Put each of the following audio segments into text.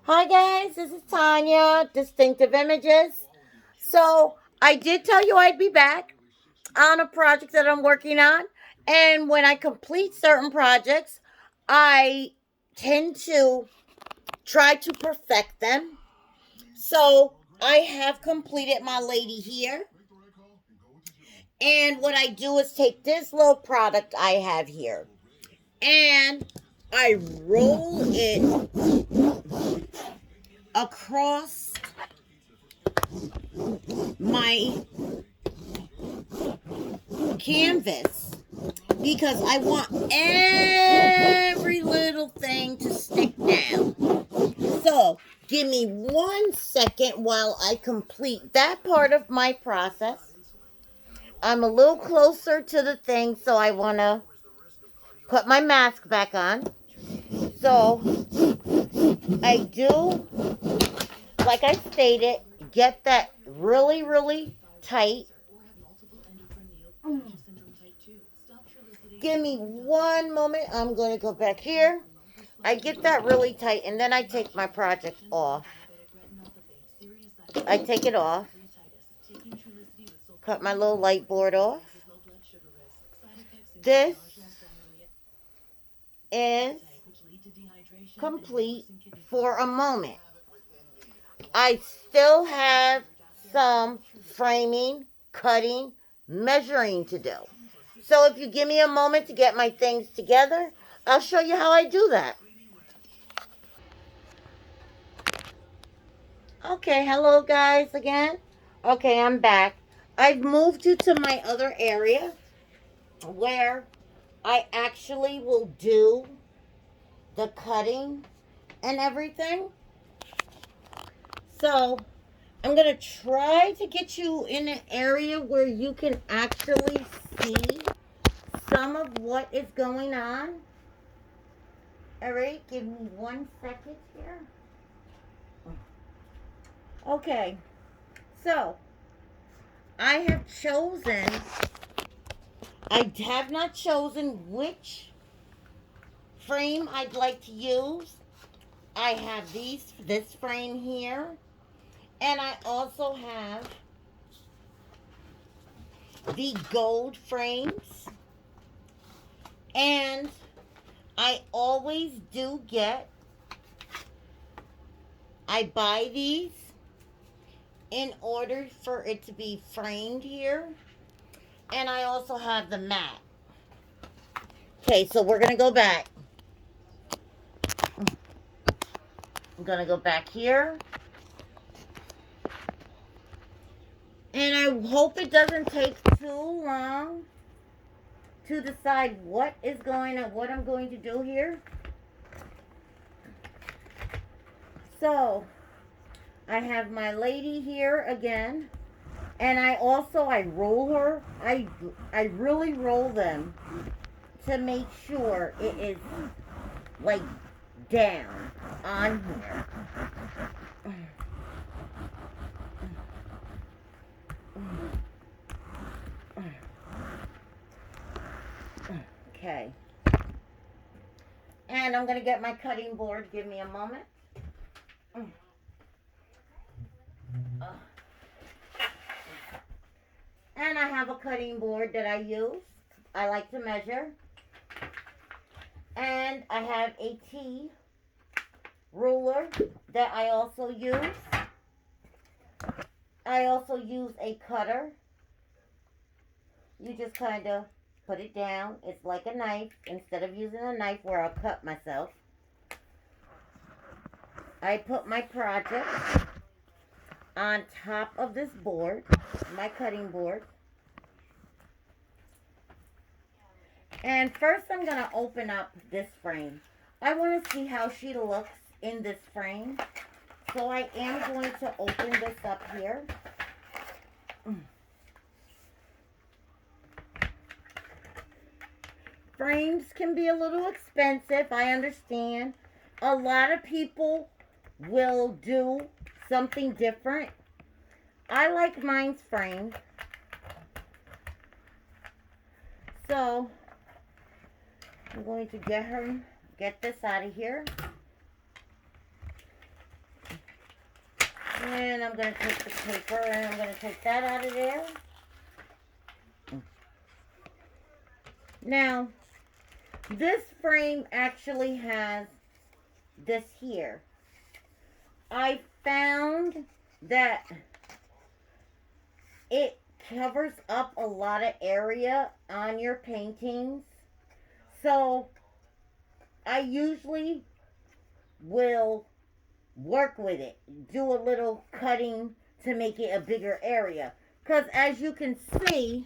Hi guys, this is Tanya, Distinctive Images. So I did tell you I'd be back on a project that I'm working on. And when I complete certain projects, I tend to try to perfect them. So I have completed my lady here. And what I do is take this little product I have here and I roll it across my canvas because I want every little thing to stick down. So give me 1 second while I complete that part of my process. I'm a little closer to the thing, so I want to put my mask back on. So I do, like I stated, get that really, really tight. Give me one moment. I'm going to go back here. I get that really tight, and then I take my project off. I take it off. Cut my little light board off. This is complete for a moment. I still have some framing, cutting, measuring to do. So if you give me a moment to get my things together, I'll show you how I do that. Okay, hello guys again. Okay, I'm back. I've moved you to my other area where I actually will do the cutting and everything. So I'm going to try to get you in an area where you can actually see some of what is going on. All right, give me 1 second here. Okay, so I have not chosen which frame I'd like to use. I have this frame here, and I also have the gold frames, and I always do I buy these in order for it to be framed here, and I also have the mat. Okay, so we're gonna go back. I'm gonna go back here. And I hope it doesn't take too long to decide what is going on, what I'm going to do here. So, I have my lady here again. And I roll her. I really roll them to make sure it is like down on here. Okay. And I'm going to get my cutting board. Give me a moment. And I have a cutting board that I use. I like to measure. And I have a T ruler that I also use. I also use a cutter. You just kind of put it down. It's like a knife. Instead of using a knife where I'll cut myself, I put my project on top of this board, my cutting board. And first I'm going to open up this frame. I want to see how she looks in this frame. So I am going to open this up here. Frames can be a little expensive, I understand. A lot of people will do something different. I like mine's framed. So I'm going to get this out of here. And I'm going to take the paper and I'm going to take that out of there. Now, this frame actually has this here. I found that it covers up a lot of area on your paintings. So, I usually will work with it. Do a little cutting to make it a bigger area. Because as you can see,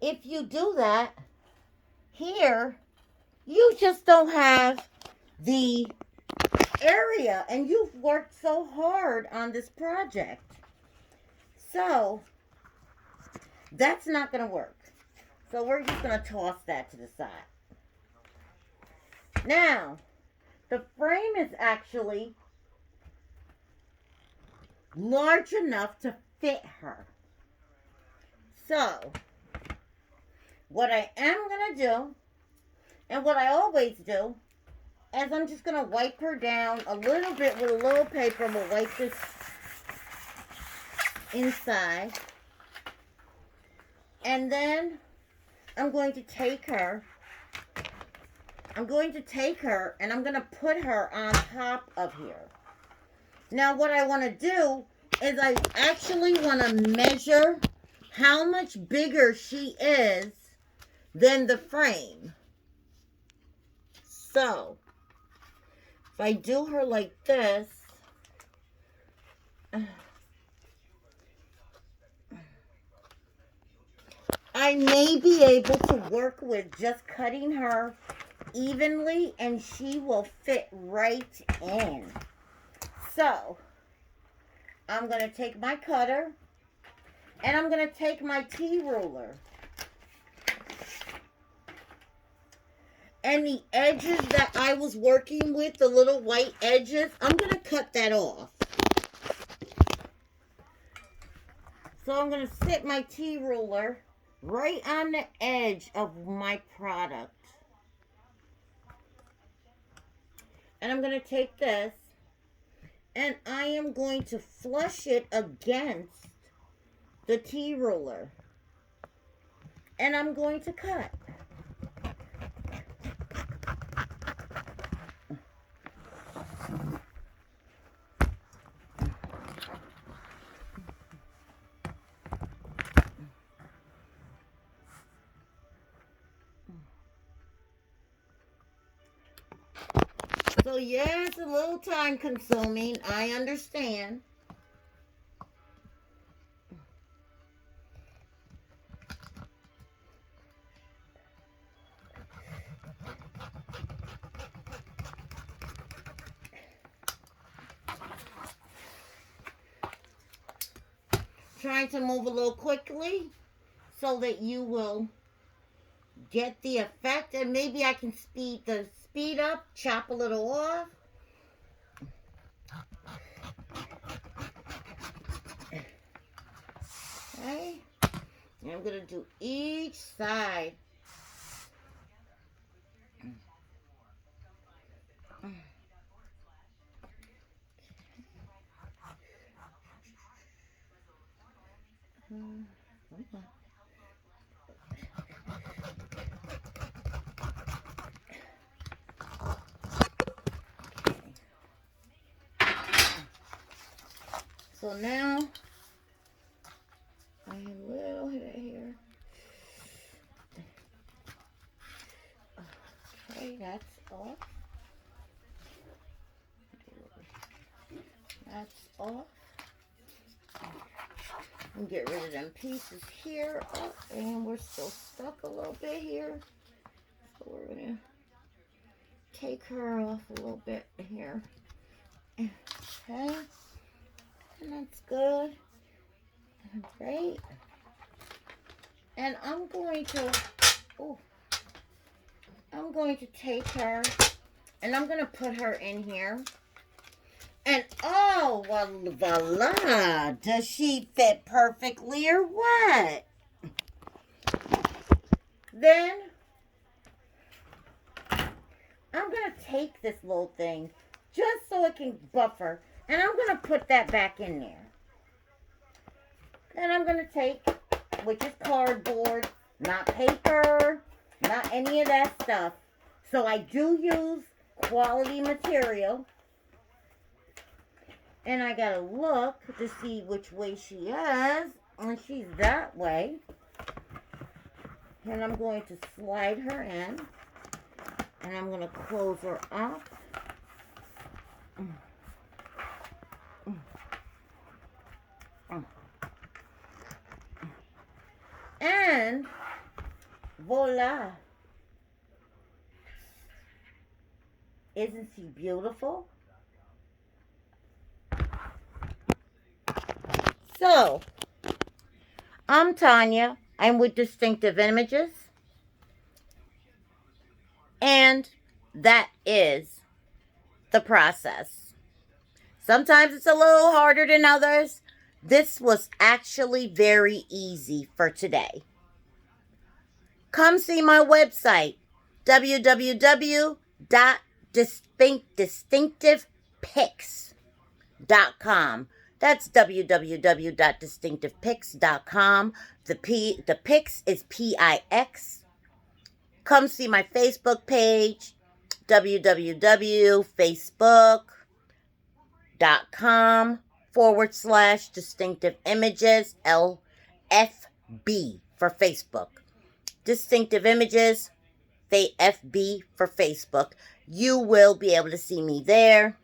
if you do that, here, you just don't have the area. And you've worked so hard on this project. So, that's not going to work. So, we're just going to toss that to the side. Now, the frame is actually large enough to fit her. So, what I am going to do, and what I always do, is I'm just going to wipe her down a little bit with a little paper. We'll wipe this inside. And then I'm going to take her. And I'm going to put her on top of here. Now, what I want to do is I actually want to measure how much bigger she is than the frame. So, if I do her like this, I may be able to work with just cutting her evenly and she will fit right in. So, I'm going to take my cutter and I'm going to take my T-ruler. And the edges that I was working with, the little white edges, I'm going to cut that off. So I'm going to sit my T-ruler right on the edge of my product. And I'm going to take this and I am going to flush it against the T-ruler. And I'm going to cut. So yeah, it's a little time consuming. I understand. Trying to move a little quickly so that you will get the effect, and maybe I can speed up, chop a little off. Okay, and I'm going to do each side. So now, I have a little bit here. Okay, that's off. That's off. And get rid of them pieces here. Oh, and we're still stuck a little bit here. So we're going to take her off a little bit here. Okay. And that's good. Great. And I'm going to take her and I'm going to put her in here. And oh, voila. Does she fit perfectly or what? Then I'm going to take this little thing just so it can buffer. And I'm going to put that back in there. Then I'm going to take, which is cardboard, not paper, not any of that stuff. So I do use quality material. And I got to look to see which way she is. And she's that way. And I'm going to slide her in. And I'm going to close her up. And voila. Isn't she beautiful? So, I'm Tanya. I'm with Distinctive Images. And that is the process. Sometimes it's a little harder than others. This was actually very easy for today. Come see my website, www.distinctivepics.com. That's www.distinctivepics.com. The Pics is Pix. Come see my Facebook page, www.facebook.com/distinctive images, LFB for Facebook. Distinctive Images, FB for Facebook. You will be able to see me there.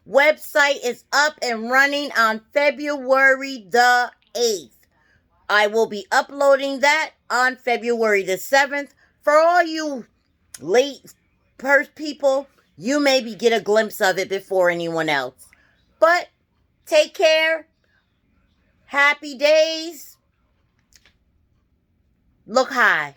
Website is up and running on February the 8th. I will be uploading that on February the 7th. For all you late people, you maybe get a glimpse of it before anyone else. But take care. Happy days. Look high.